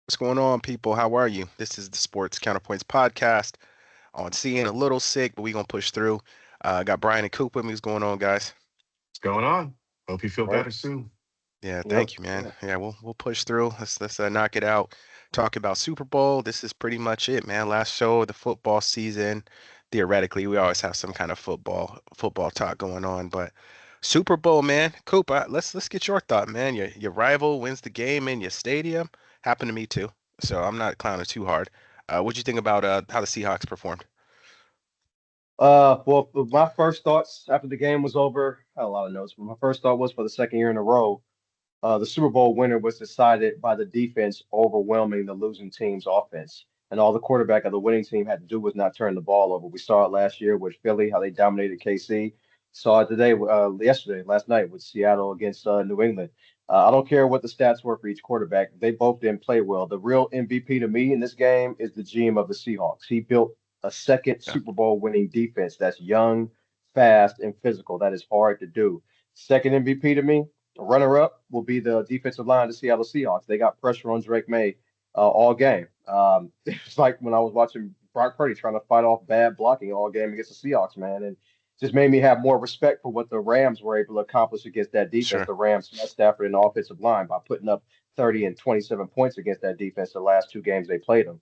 What's going on, people? How are you? This is the Sports Counterpoints podcast on seeing a little sick, but we gonna push through. Got Brian and Coop with me. What's going on, guys? What's going on? Hope you feel Right. better soon. Yeah, Yep. thank you, man. Yeah. Yeah, we'll push through. Let's knock it out. Talk about Super Bowl. This is pretty much it, man. Last show of the football season. Theoretically, we always have some kind of football talk going on, but Super Bowl, man. Coop, let's get your thought, man. Your rival wins the game in your stadium. Happened to me too, so I'm not clowning too hard. What'd you think about how the Seahawks performed? Well, my first thoughts after the game was over, I had a lot of notes, but my first thought was for the second year in a row, the Super Bowl winner was decided by the defense overwhelming the losing team's offense. And all the quarterback of the winning team had to do was not turn the ball over. We saw it last year with Philly, how they dominated KC. Saw it today, last night with Seattle against New England. I don't care what the stats were for each quarterback. They both didn't play well. The real MVP to me in this game is the GM of the Seahawks. He built a second Yeah, Super Bowl winning defense that's young, fast, and physical. That is hard to do. Second MVP to me, runner up will be the defensive line of the Seattle Seahawks. They got pressure on Drake May all game. It's like when I was watching Brock Purdy trying to fight off bad blocking all game against the Seahawks, man. And just made me have more respect for what the Rams were able to accomplish against that defense. sure. The Rams met Stafford in the offensive line by putting up 30 and 27 points against that defense the last two games they played them.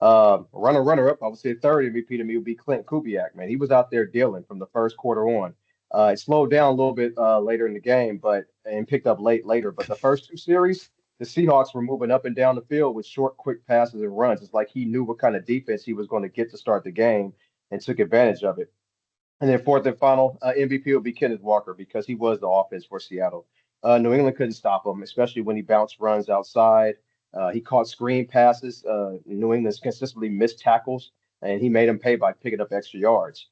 Runner up, I would say third MVP to me would be Clint Kubiak, man. He was out there dealing from the first quarter on. It slowed down a little bit later in the game, but and picked up later. But the first two series, the Seahawks were moving up and down the field with short, quick passes and runs. It's like he knew what kind of defense he was going to get to start the game and took advantage of it. And then fourth and final, MVP will be Kenneth Walker because he was the offense for Seattle. New England couldn't stop him, especially when he bounced runs outside. He caught screen passes. New England's consistently missed tackles, and he made them pay by picking up extra yards.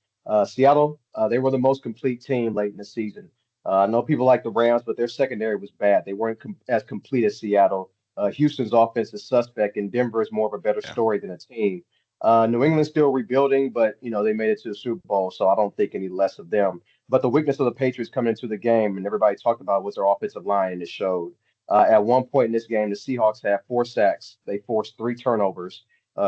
Seattle, they were the most complete team late in the season. I know people like the Rams, but their secondary was bad. They weren't as complete as Seattle. Houston's offense is suspect, and Denver is more of a better Yeah, story than a team. New England's still rebuilding, but they made it to the Super Bowl, so I don't think any less of them. But the weakness of the Patriots coming into the game, and everybody talked about, was their offensive line, and it showed. At one point in this game, the Seahawks had four sacks. They forced three turnovers.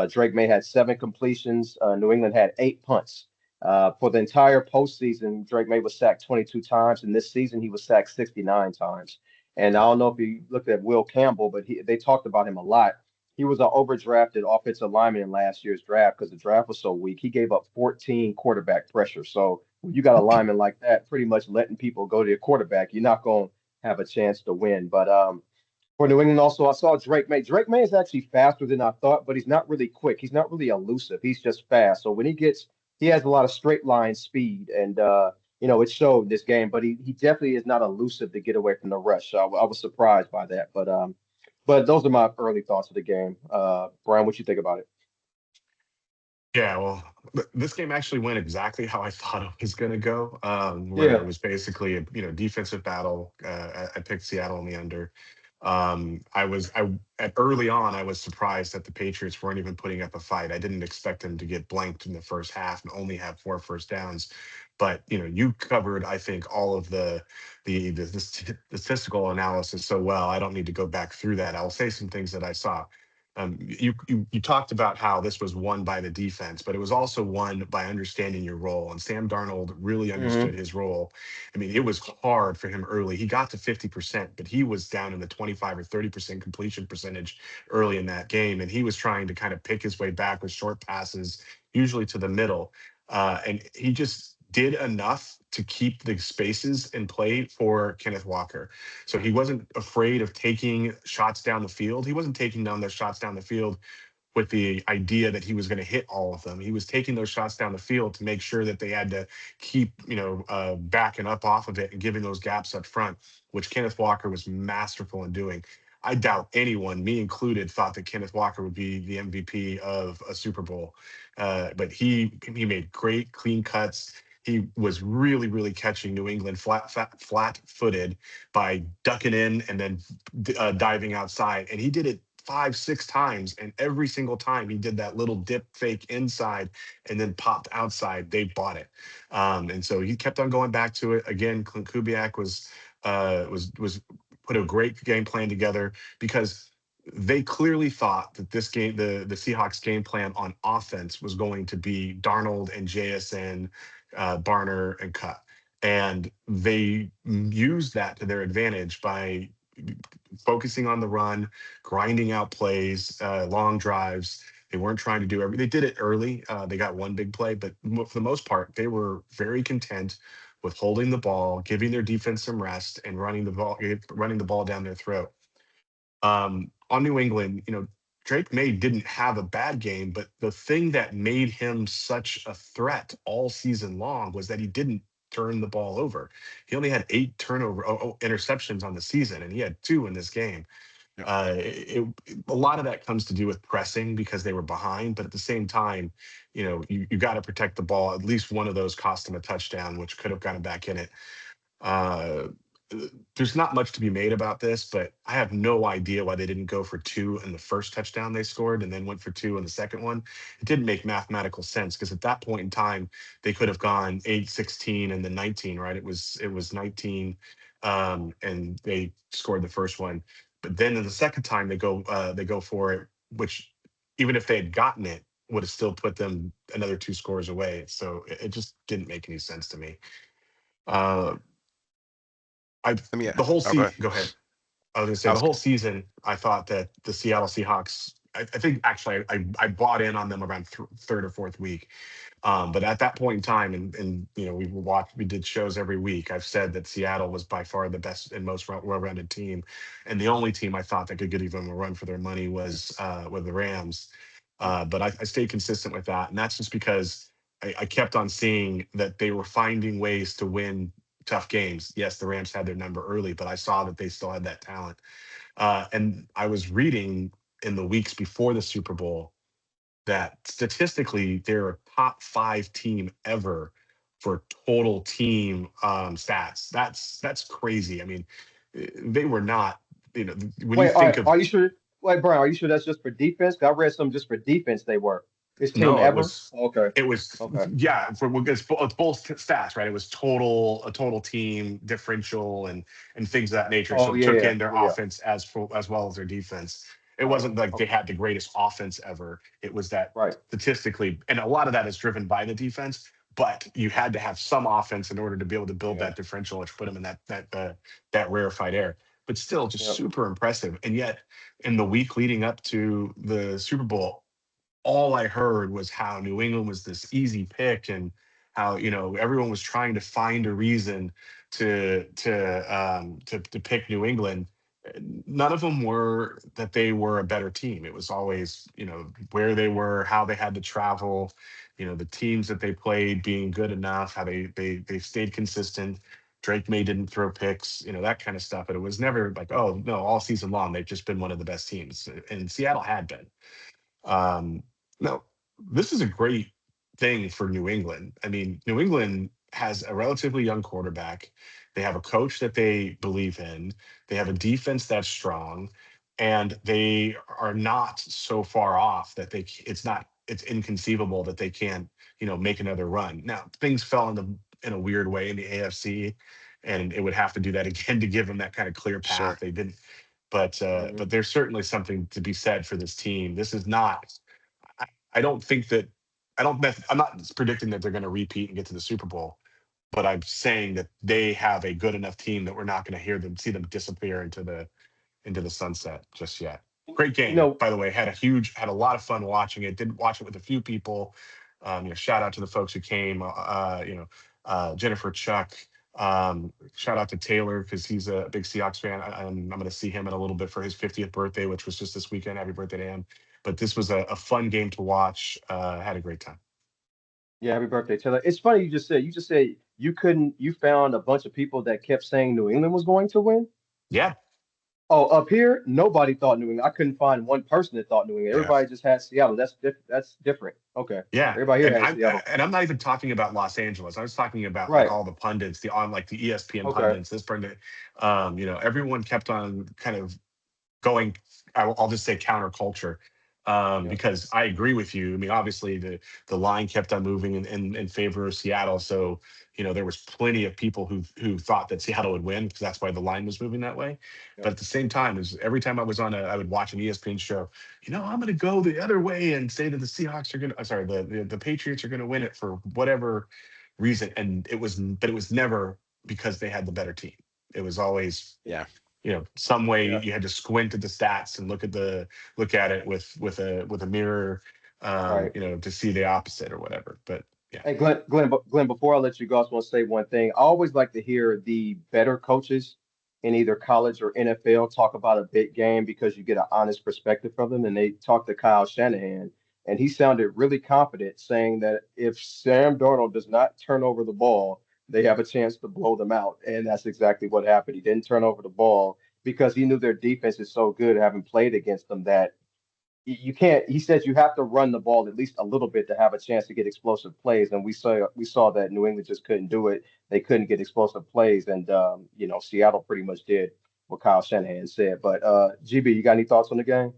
Drake May had seven completions. New England had eight punts. For the entire postseason, Drake May was sacked 22 times, and this season he was sacked 69 times. And I don't know if you looked at Will Campbell, but they talked about him a lot. He was an overdrafted offensive lineman in last year's draft because the draft was so weak. He gave up 14 quarterback pressure. So when you got a lineman like that, pretty much letting people go to your quarterback, you're not going to have a chance to win. But for New England, also, I saw Drake May. Drake May is actually faster than I thought, but he's not really quick. He's not really elusive. He's just fast. So when he has a lot of straight line speed, and it showed this game. But he definitely is not elusive to get away from the rush. So I was surprised by that. But those are my early thoughts of the game. Brian, what you think about it? Yeah, well, this game actually went exactly how I thought it was going to go, where it Yeah. was basically a defensive battle. I picked Seattle in the under. I at early on I was surprised that the Patriots weren't even putting up a fight. I didn't expect them to get blanked in the first half and only have four first downs. But you covered, I think, all of the statistical analysis so well. I don't need to go back through that. I'll say some things that I saw. You talked about how this was won by the defense, but it was also won by understanding your role. And Sam Darnold really understood Hmm. his role. I mean, it was hard for him early. He got to 50%, but he was down in the 25 or 30% completion percentage early in that game. And he was trying to kind of pick his way back with short passes, usually to the middle. And he just did enough to keep the spaces in play for Kenneth Walker. So he wasn't afraid of taking shots down the field. He wasn't taking down those shots down the field with the idea that he was going to hit all of them. He was taking those shots down the field to make sure that they had to keep, backing up off of it and giving those gaps up front, which Kenneth Walker was masterful in doing. I doubt anyone, me included, thought that Kenneth Walker would be the MVP of a Super Bowl, but he made great clean cuts. He was really, really catching New England flat-footed by ducking in and then diving outside, and he did it five, six times, and every single time he did that little dip fake inside and then popped outside. They bought it, and so he kept on going back to it. Again, Clint Kubiak was put a great game plan together because they clearly thought that this game, the Seahawks game plan on offense was going to be Darnold and JSN, Barner and Cut, and they used that to their advantage by focusing on the run, grinding out plays, long drives. They weren't trying to do everything. They did it early. They got one big play, but for the most part, they were very content with holding the ball, giving their defense some rest, and running the ball down their throat. On New England, Drake May didn't have a bad game, but the thing that made him such a threat all season long was that he didn't turn the ball over. He only had 8 interceptions on the season, and he had 2 in this game. Yeah. A lot of that comes to do with pressing because they were behind, but at the same time, you got to protect the ball. At least one of those cost him a touchdown, which could have gotten back in it. Uh, there's not much to be made about this, but I have no idea why they didn't go for 2 in the first touchdown they scored and then went for 2 in the second one. It didn't make mathematical sense because at that point in time, they could have gone 8-16 and then 19, right? It was 19, and they scored the first one. But then in the second time they go for it, which even if they had gotten it, would have still put them another 2 scores away. So it just didn't make any sense to me. Uh, I Let me. the whole Oh, go season. ahead. Go ahead. I was going to say I the was. whole season. I thought that the Seattle Seahawks. I think actually I bought in on them around third or fourth week. But at that point in time, and we did shows every week. I've said that Seattle was by far the best and most well-rounded team, and the only team I thought that could give them a run for their money was the Rams. But I stayed consistent with that, and that's just because I kept on seeing that they were finding ways to win tough games. Yes, the Rams had their number early, but I saw that they still had that talent. And I was reading in the weeks before the Super Bowl that statistically they're a top 5 team ever for total team stats. That's crazy. I mean, they were not. When you Wait, think of are you sure? Wait, Brian, are you sure that's just for defense? 'Cause I read some just for defense they were. This team no, it ever? was Okay, it was okay, yeah, it's both stats, right? It was a total team differential and things of that nature. So oh it yeah, took yeah, in their yeah, yeah. offense as well as their defense. It Right, wasn't like they okay, had the greatest offense ever. It was that right, statistically, and a lot of that is driven by the defense. But you had to have some offense in order to be able to build yeah, that differential, which put them in that rarefied air. But still, just yep, super impressive. And yet, in the week leading up to the Super Bowl, all I heard was how New England was this easy pick and how everyone was trying to find a reason to pick New England. None of them were that they were a better team. It was always where they were, how they had to travel, the teams that they played being good enough, how they stayed consistent. Drake May didn't throw picks, that kind of stuff. But it was never like, oh no, all season long they've just been one of the best teams, and Seattle had been. Um, no, this is a great thing for New England. I mean, New England has a relatively young quarterback. They have a coach that they believe in. They have a defense that's strong, and they are not so far off that it's inconceivable that they can't make another run. Now things fell in a weird way in the AFC, and it would have to do that again to give them that kind of clear path. Sure. They didn't but hmm there's certainly something to be said for this team. This is not. I, I don't think that. I'm not predicting that they're going to repeat and get to the Super Bowl, but I'm saying that they have a good enough team that we're not going to see them disappear into the sunset just yet. Great You game, know, by the way. Had a lot of fun watching it. Did watch it with a few people. Shout out to the folks who came. Jennifer, Chuck. Shout out to Taylor because he's a big Seahawks fan. I'm going to see him in a little bit for his 50th birthday, which was just this weekend. Happy birthday to him! But this was a fun game to watch. Had a great time. yeah, happy birthday, Taylor. It's funny you just said you couldn't. You found a bunch of people that kept saying New England was going to win. Yeah, Oh, up here, nobody thought New England. I couldn't find one person that thought New England. yeah. Everybody just had Seattle. That's different. Okay, Yeah, everybody here and had I'm Seattle. and I'm not even talking about Los Angeles. I was talking about like Right. all the pundits, like the ESPN Okay. pundits. This pundit, everyone kept on kind of going. I'll just say counterculture. Yeah. because I agree with you. I mean, obviously the line kept on moving in favor of Seattle, so there was plenty of people who thought that Seattle would win because that's why the line was moving that way. Yeah. But at the same time, is every time I would watch an ESPN show. I'm going to go the other way and say that the Seahawks are going to, sorry, the Patriots are going to win it for whatever reason, and but it was never because they had the better team. It was always Yeah. some way Yeah. you had to squint at the stats and look at it with a mirror, Right. to see the opposite or whatever. But yeah. Hey, Glenn, before I let you go, I just want to say one thing. I always like to hear the better coaches in either college or NFL talk about a big game because you get an honest perspective from them. And they talked to Kyle Shanahan, and he sounded really confident, saying that if Sam Darnold does not turn over the ball, they have a chance to blow them out. And that's exactly what happened. He didn't turn over the ball because he knew their defense is so good, having played against them, that you can't. He says you have to run the ball at least a little bit to have a chance to get explosive plays, and we saw that New England just couldn't do it. They couldn't get explosive plays, and Seattle pretty much did what Kyle Shanahan said. But GB, you got any thoughts on the game?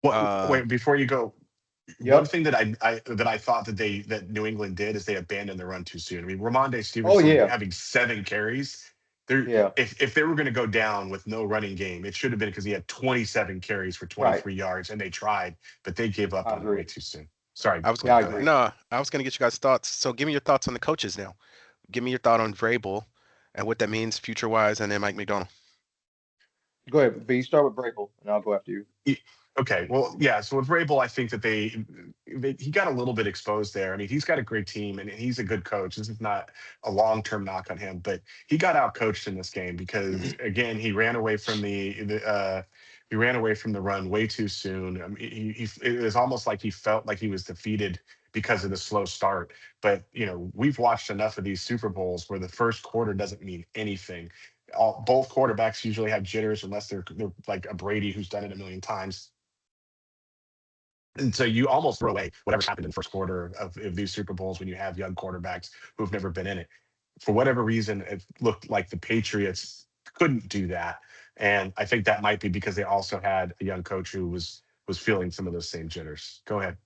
Uh, Wait, before you go, one Yep. thing that I thought that New England did is they abandoned the run too soon. I mean, Ramondre Oh Stevenson yeah, having 7 carries. There, yeah, if they were going to go down with no running game, it should have been because he had 27 carries for right. 23 yards, and they tried, but they gave up I on it way agree. too soon. Sorry, I was Yeah, Glenn, I go agree. ahead. no, I was gonna get you guys' thoughts. So give me your thoughts on the coaches now. Give me your thought on Vrabel and what that means future wise, and then Mike McDonald. Go ahead, B. Start with Brable, and I'll go after you. Okay, well, yeah. So with Vrabel, I think that he got a little bit exposed there. I mean, he's got a great team and he's a good coach. This is not a long term knock on him, but he got out coached in this game because again, he ran away from the run way too soon. I mean, it was almost like he felt like he was defeated because of the slow start. But we've watched enough of these Super Bowls where the first quarter doesn't mean anything. Both quarterbacks usually have jitters unless they're like a Brady who's done it a million times, and so you almost throw away whatever's happened in the first quarter of these Super Bowls when you have young quarterbacks who've never been in it. For whatever reason, it looked like the Patriots couldn't do that. And I think that might be because they also had a young coach who was feeling some of those same jitters. Go ahead.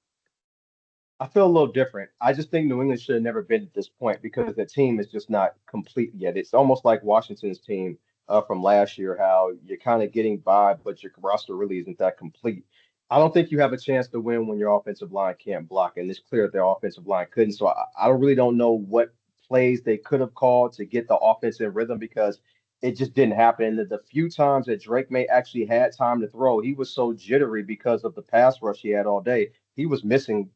I feel a little different. I just think New England should have never been at this point because the team is just not complete yet. It's almost like Washington's team from last year, how you're kind of getting by, but your roster really isn't that complete. I don't think you have a chance to win when your offensive line can't block, and it's clear that their offensive line couldn't. So I really don't know what plays they could have called to get the offense in rhythm because it just didn't happen. And the few times that Drake May actually had time to throw, he was so jittery because of the pass rush he had all day. He was missing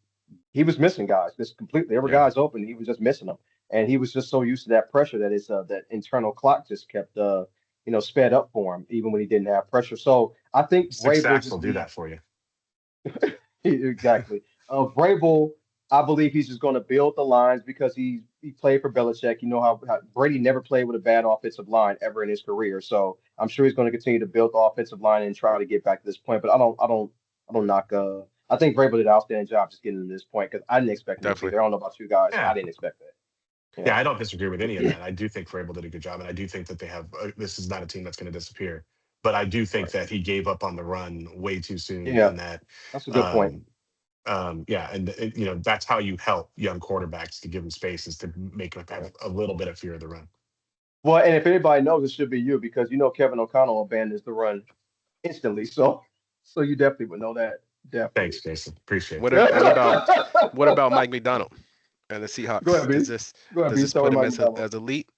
he was missing guys just completely. There were Yeah. guys open, he was just missing them, and he was just so used to that pressure that that internal clock just kept sped up for him even when he didn't have pressure. So I think Six Vrabel sacks will just do need that for you. exactly. Vrabel, I believe he's just going to build the lines because he played for Belichick. You know how Brady never played with a bad offensive line ever in his career, so I'm sure he's going to continue to build the offensive line and try to get back to this point. But I don't knock. I think Vrabel did an outstanding job just getting to this point because I didn't expect him to be Definitely. there. I don't know about you guys. I Yeah. didn't expect that. Yeah, Yeah. I don't disagree with any of that. I do think Vrabel did a good job, and I do think that they have. This is not a team that's going to disappear, but I do think Right. that he gave up on the run way too soon, Yeah. and that, That's a good point. um, yeah, and that's how you help young quarterbacks to give them space is to make them Yeah. have a little bit of fear of the run. Well, and if anybody knows, it should be you because Kevin O'Connell abandons the run instantly. So you definitely would know that. Thanks, Definitely. Jason. Appreciate What that. ab- what Go about what about Mike McDonald and the Seahawks? ahead, B. Go ahead, Does B. this Start put with him Mike as McDonald. elite?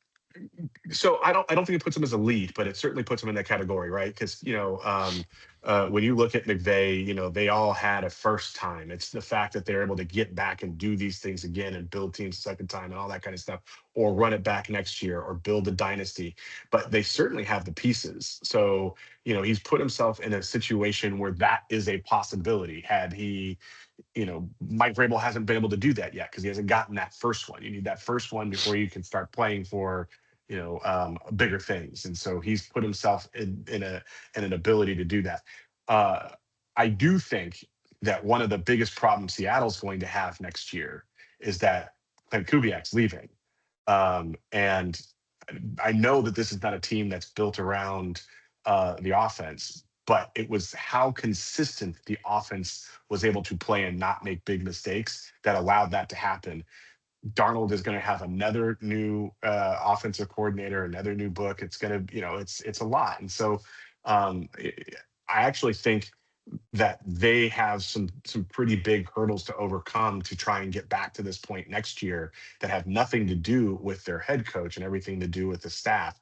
So I don't think it puts him as a lead, but it certainly puts him in that category, right? Because when you look at McVay, they all had a first time. It's the fact that they're able to get back and do these things again and build teams a second time and all that kind of stuff, or run it back next year or build a dynasty. But they certainly have the pieces. So he's put himself in a situation where that is a possibility. Had he Mike Vrabel hasn't been able to do that yet because he hasn't gotten that first one. You need that first one before you can start playing for, bigger things. And so he's put himself in an ability to do that. Uh, I do think that one of the biggest problems Seattle's going to have next year is that Clint Kubiak's leaving. And I know that this is not a team that's built around the offense, but it was how consistent the offense was able to play and not make big mistakes that allowed that to happen. Darnold is going to have another new offensive coordinator, another new book. It's going to, it's a lot. And so I actually think that they have some pretty big hurdles to overcome to try and get back to this point next year that have nothing to do with their head coach and everything to do with the staff.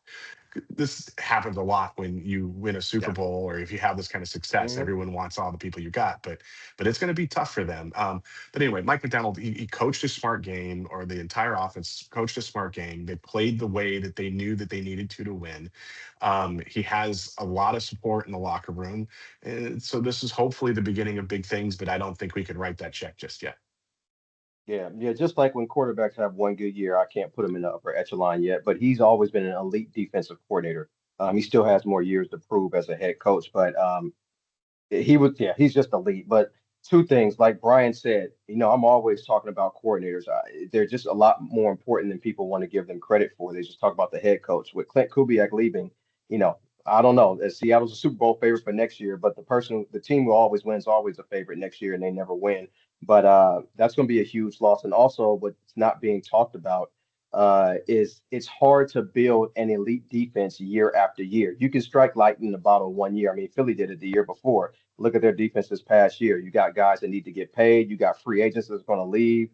This happens a lot when you win a Super Yeah. Bowl, or if you have this kind of success, Mhm. everyone wants all the people you got, but it's going to be tough for them. But anyway, Mike McDonald, he coached a smart game, or the entire offense coached a smart game. They played the way that they knew that they needed to win. He has a lot of support in the locker room, so this is hopefully the beginning of big things. But I don't think we can write that check just yet. Yeah, yeah. Just like when quarterbacks have one good year, I can't put him in the upper echelon yet, but he's always been an elite defensive coordinator. He still has more years to prove as a head coach, but yeah, he's just elite. But two things, like Brian said, I'm always talking about coordinators. They're just a lot more important than people want to give them credit for. They just talk about the head coach. With Clint Kubiak leaving, you know, I don't know. Seattle's a Super Bowl favorite for next year, but the team who always wins, always a favorite next year, and they never win. But that's going to be a huge loss. And also, what's not being talked about is it's hard to build an elite defense year after year. You can strike lightning in the bottle one year. I mean, Philly did it the year before. Look at their defense this past year. You got guys that need to get paid. You got free agents that's going to leave.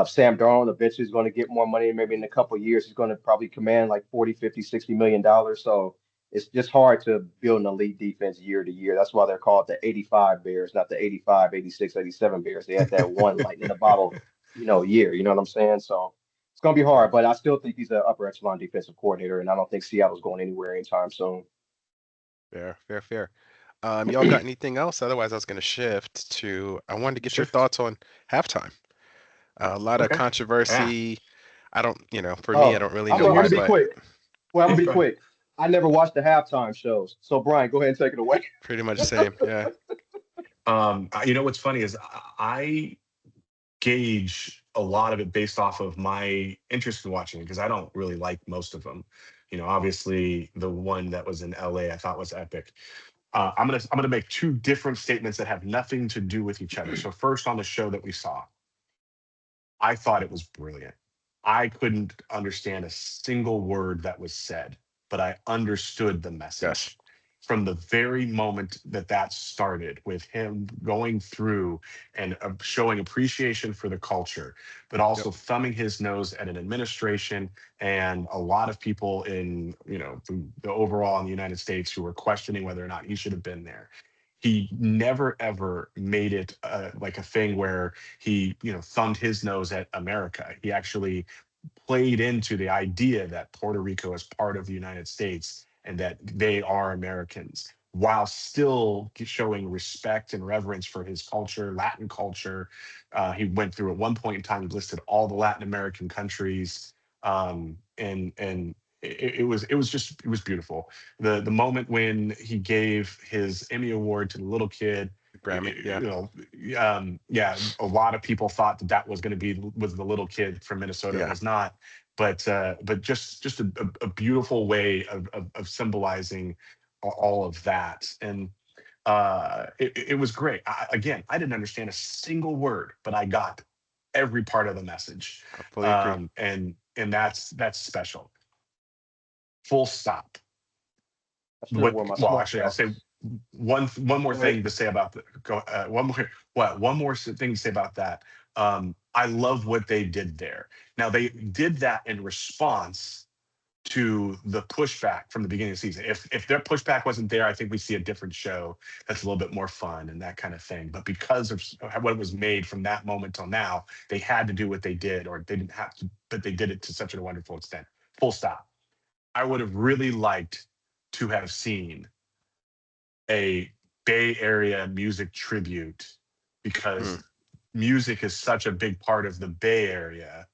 Sam Darnold eventually is going to get more money. Maybe in a couple of years, he's going to probably command like 40, 50, $60 million. So it's just hard to build an elite defense year to year. That's why they're called the 85 Bears, not the 85, 86, 87 Bears. They had that one lightning in the bottle, year. You know what I'm saying? So it's going to be Yeah. hard, but I still think he's an upper echelon defensive coordinator, and I don't think Seattle's going anywhere anytime soon. Fair, fair, fair. Y'all got anything else? Otherwise, I was going to shift to, I wanted to get your Shift. thoughts on halftime. A lot of Okay. Yeah. controversy. I don't, for me, I Oh, don't really I'm know gonna, I'm why, gonna be but quick. Well, I'm gonna be Go ahead. quick. I never watched the halftime shows, so Brian, go ahead and take it away. pretty much the same. Yeah. What's funny is I gauge a lot of it based off of my interest in watching it, because I don't really like most of them. Obviously the one that was in LA I thought was epic. I'm gonna make two different statements that have nothing to do with each other. So first, on the show that we saw, I thought it was brilliant. I couldn't understand a single word that was said, but I understood the Yes. message. From the very moment that that started, with him going through and showing appreciation for the culture, but Yep. also thumbing his nose at an administration and a lot of people in, the overall in the United States who were questioning whether or not he should have been there. He never ever made it like a thing where he, thumbed his nose at America. He actually played into the idea that Puerto Rico is part of the United States and that they are Americans, while still showing respect and reverence for his culture, Latin culture. He went through, at one point in time, he listed all the Latin American countries, and it was beautiful. The moment when he gave his Emmy award to the little kid, Grammy. Yeah. yeah, a lot of people thought that that was going to be was the little kid from Minnesota. It Yeah. was not, but just a beautiful way of symbolizing all of that. And it was great. Again, I didn't understand a single word, but I got every part of the message. I fully agree. And that's special. Full stop. I should have What? worn my Well, smart actually, I'll say glasses. one more Go ahead. thing to say about the go. One more thing to say about that. I love what they did there. Now they did that in response to the pushback from the beginning of the season. If their pushback wasn't there, I think we see a different show that's a little bit more fun and that kind of thing. But because of what was made from that moment till now, they had to do what they did, or they didn't have to, but they did it to such a wonderful extent. Full stop. I would have really liked to have seen a Bay Area music tribute, Mm, because music is such a big part of the Bay Area,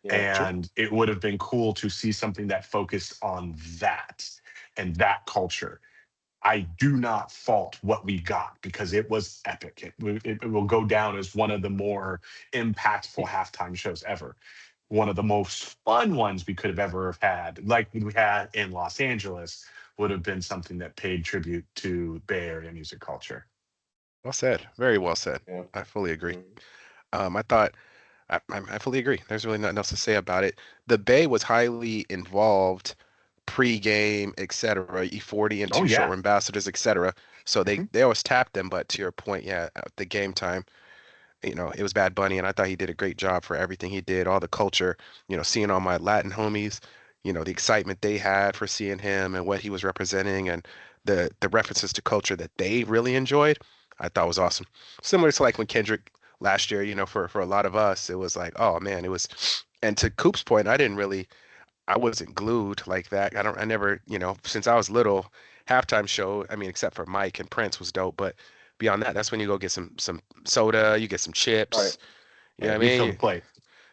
Yeah, true. and it would have been cool to see something that focused on that and that culture. I do not fault what we got, because it was epic. It will go down as one of the more impactful halftime shows ever. One of the most fun ones we could have ever have had, like we had in Los Angeles, would have been something that paid tribute to Bay Area music culture. Well said. Very well said. Yeah. I fully agree. Mhm. I thought I fully agree. There's really nothing else to say about it. The Bay was highly involved pre-game, etc. E40 and Oh two yeah. short ambassadors, etc. So they Mhm. they always tapped them. But to your point, yeah, at the game time, it was Bad Bunny, and I thought he did a great job for everything he did, all the culture, seeing all my Latin homies, the excitement they had for seeing him and what he was representing and the references to culture that they really enjoyed, I thought was awesome. Similar to like when Kendrick last year, for a lot of us, it was like, oh man, it was, and to Coop's point, I wasn't glued like that. I never, since I was little, halftime show, I mean, except for Mike and Prince was dope, but beyond that, that's when you go get some soda, you get some Right. chips. You know Yeah, what I refill the mean? plate.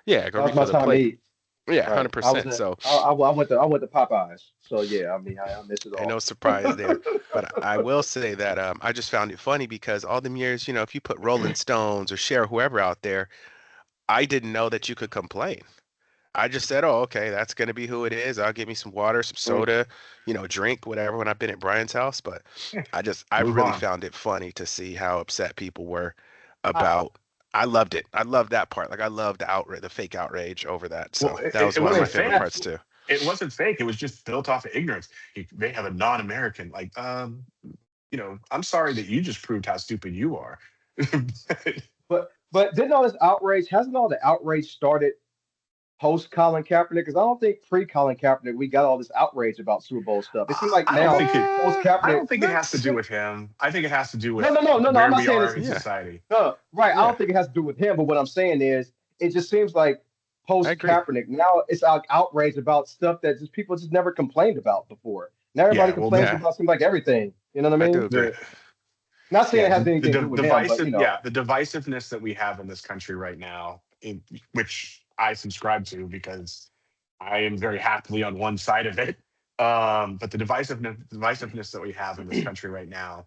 Yeah, go That was my refill the time to plate. eat. Yeah, Right. I was 100%. at, So I went to Popeyes. So yeah, I mean, I miss it ain't all. no surprise there. But I will say that I just found it funny because all them years, if you put Rolling Stones or Cher, whoever out there, I didn't know that you could complain. I just said, oh, okay, that's gonna be who it is. I'll give me some water, some Mm. soda, drink, whatever when I've been at Brian's house. But I've Move really on. found it funny to see how upset people were I, about. I loved it. I loved that part. Like I loved the outrage, the fake outrage over that. Well, So that was it one of my wasn't yeah, favorite fake. parts absolutely. too. It wasn't fake. It was just built off of ignorance. They have a non-American. Like, I'm sorry that you just proved how stupid you are. But didn't all this outrage? Hasn't all the outrage started post Colin Kaepernick? Because I don't think pre Colin Kaepernick we got all this outrage about Super Bowl stuff. It seems like I don't now think it. post I Kaepernick. don't think it has to do with him. I think it has to do No, with no, no, no, no. I'm where not we saying are it's in Yeah, society. no right. I yeah, don't think it has to do with him. But what I'm saying is, it just seems like I post agree. Kaepernick now it's like outrage about stuff that just people just never complained about before. Now everybody Yeah. Well, complains Yeah, about seems like everything. You know what I I do mean? agree. the Not saying yeah it has anything to do with him, but divisive the divisiveness that we have in this country right now, which I subscribe to because I am very happily on one side of it. But the divisiveness that we have in this country right now,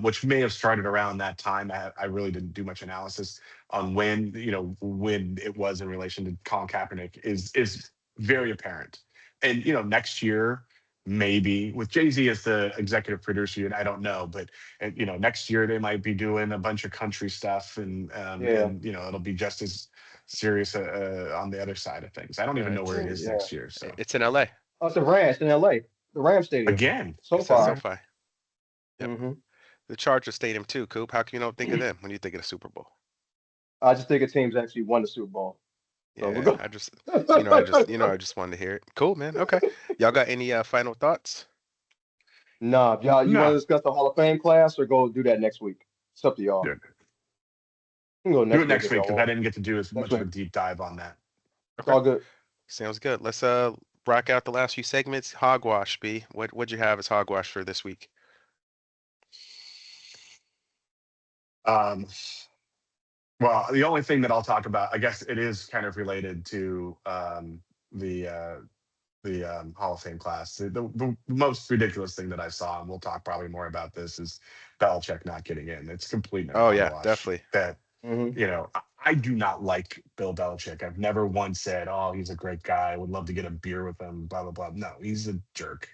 which may have started around that time. I really didn't do much analysis on when it was in relation to Colin Kaepernick is very apparent. And next year maybe with Jay Z as the executive producer, and I don't know, but next year they might be doing a bunch of country stuff, yeah, and it'll be just as serious on the other side of things. I don't even know where It's it is yeah. next year. So it's in LA. Oh, it's the Rams in LA, the Ram Stadium. again, So It's at far. okay. SoFi. Yep. hmm The Charger Stadium too, Coop. How can you don't think of them when you think of the Super Bowl? I just think a team's actually won the Super Bowl. So we're Yeah, going. I just, I just wanted to hear it. Cool, man. Okay. Y'all got any final thoughts? Nah, if y'all, you want to No, discuss the Hall of Fame class or go do that next week? It's up to y'all. do You can go do it next week next if week y'all because I want. didn't get to do as Next much of week. a deep dive on that. It's Okay. all good. Sounds good. Let's rock out the last few segments. Hogwash, B. What'd you have as hogwash for this week? Um, well, the only thing that I'll talk about, I guess it is kind of related to the uh, the Hall of Fame class. The most ridiculous thing that I saw, and we'll talk probably more about this, is Belichick not getting in. It's complete and Oh yeah, hogwash. definitely. That hmm I do not like Bill Belichick. I've never once said, "Oh, he's a great guy. I would love to get a beer with him." Blah blah blah. No, he's a jerk.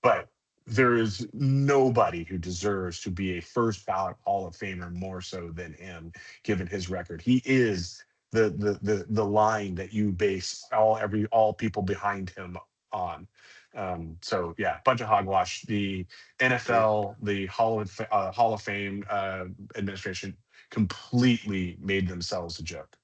But there is nobody who deserves to be a first ballot Hall of Famer more so than him, given his record. He is the line that you base all people behind him on. So yeah, bunch of hogwash. The Yeah. NFL, the Hall of Fame administration completely made themselves a joke.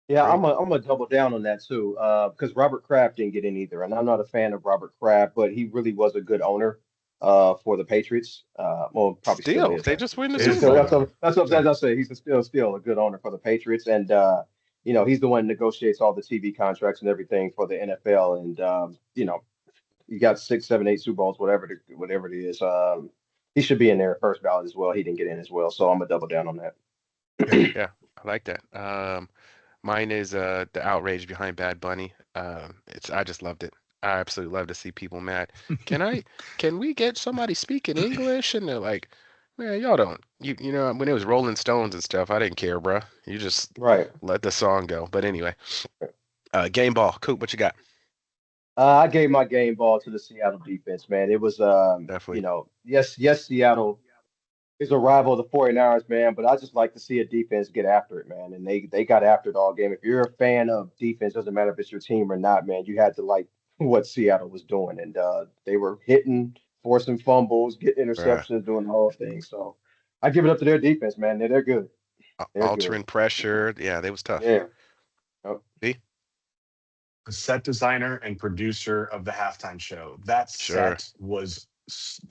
Yeah, Great. I'm a double down on that too. Because Robert Kraft didn't get in either, and I'm not a fan of Robert Kraft, but he really was a good owner. For the Patriots. Well, probably still Still, is they just actually. win the But he's Super Is a still good Bowl. owner. that's what Yeah. I say. He's still a good owner for the Patriots, and he's the one who negotiates all the TV contracts and everything for the NFL, and you got six, seven, eight Super Bowls, whatever it is. He should be in there first ballot as well. He didn't get in as well, so I'm gonna double down on that. Yeah. Yeah, I like that. Mine is the outrage behind Bad Bunny. I just loved it. I absolutely love to see people mad. Can I can we get somebody speaking English? And they're like, man, y'all don't when it was Rolling Stones and stuff, I didn't care, bruh. You just Right. let the song go. But anyway, game ball. Coop, what you got? I gave my game ball to the Seattle defense, man. It was, Definitely. yes, Seattle is a rival of the 49ers, man, but I just like to see a defense get after it, man. And they got after it all game. If you're a fan of defense, doesn't matter if it's your team or not, man, you had to like what Seattle was doing. And they were hitting, forcing fumbles, getting Bruh. interceptions, doing the whole thing. So I give it up to their defense, man. They're good. They're good. Altering pressure. Yeah, they was tough. Yeah. Yep. See? The set designer and producer of the halftime show. That Sure. set was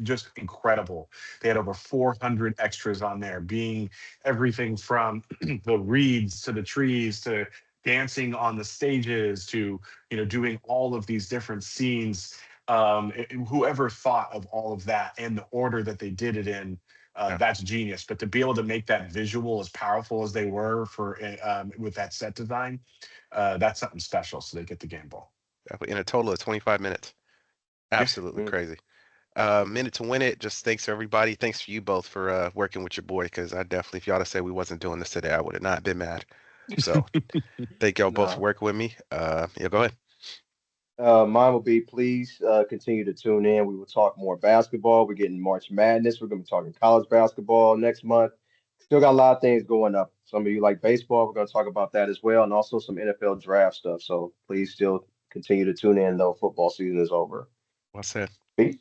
just incredible. They had over 400 extras on there, being everything from the reeds to the trees to dancing on the stages to doing all of these different scenes. Whoever thought of all of that and the order that they did it in, Yeah, that's genius. But to be able to make that visual as powerful as they were for with that set design, that's something special. So they get the game ball. definitely. In a total of 25 minutes. Yeah. Absolutely Mm. crazy. Minute to win it. Just thanks to everybody. Thanks for you both for working with your boy, because I definitely, if y'all had said we wasn't doing this today, I would have not been mad. So thank y'all both for Nah. working with me. Yeah, go ahead. Mine will be please continue to tune in. We will talk more basketball. We're getting March Madness. We're going to be talking college basketball next month. Still got a lot of things going up. Some of you like baseball. We're going to talk about that as well, and also some NFL draft stuff. So please still continue to tune in, though football season is over. Well said. Peace.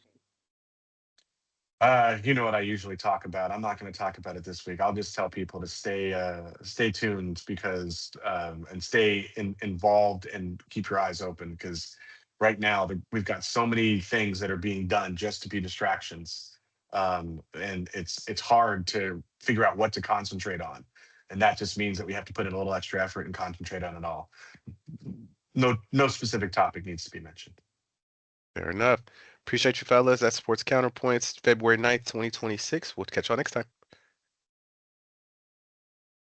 You know what I usually talk about. I'm not going to talk about it this week. I'll just tell people to stay tuned because and involved and keep your eyes open because right now we've got so many things that are being done just to be distractions, and it's hard to figure out what to concentrate on, and that just means that we have to put in a little extra effort and concentrate on it all. No specific topic needs to be mentioned. Fair enough. Appreciate you, fellas. That's Sports Counterpoints, February 9th, 2026. We'll catch y'all next time.